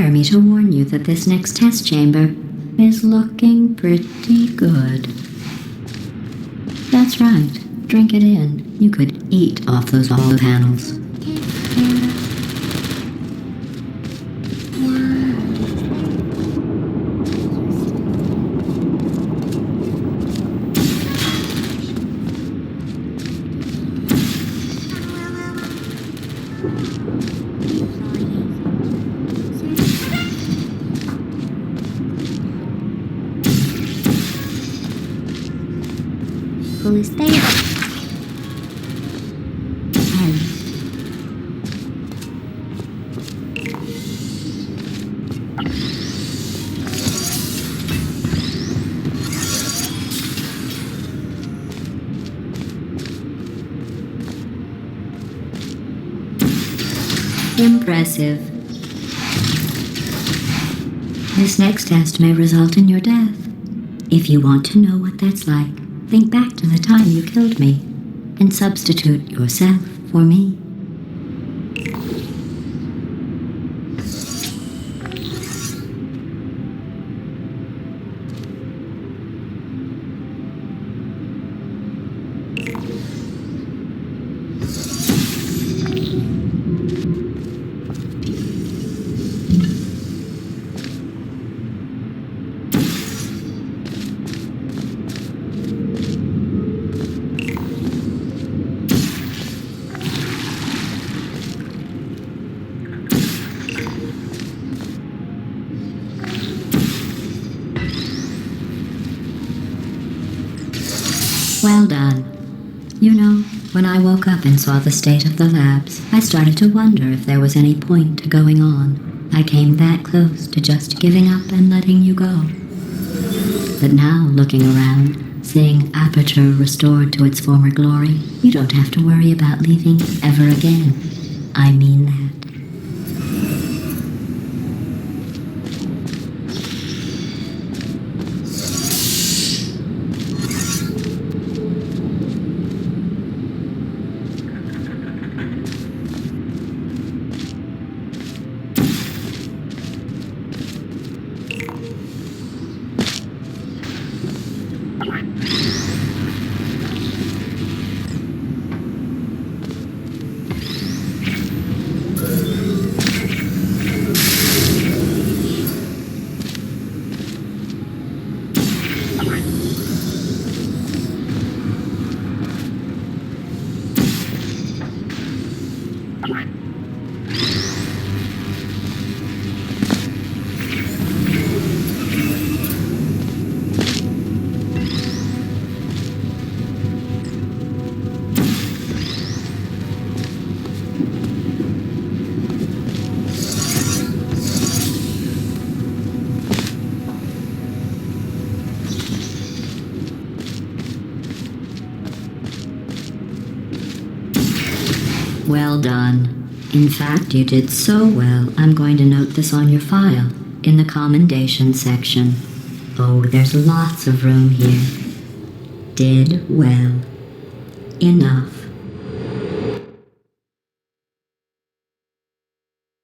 me to warn you that this next test chamber is looking pretty good. That's right. Drink it in. You could eat off those wall panels. Fully stable. Impressive. This next test may result in your death. If you want to know what that's like, think back to the time you killed me and substitute yourself for me. Well done. You know, when I woke up and saw the state of the labs, I started to wonder if there was any point to going on. I came that close to just giving up and letting you go. But now, looking around, seeing Aperture restored to its former glory, you don't have to worry about leaving ever again. I mean that. Well done. In fact, you did so well, I'm going to note this on your file, in the commendation section. Oh, there's lots of room here. Did well. Enough.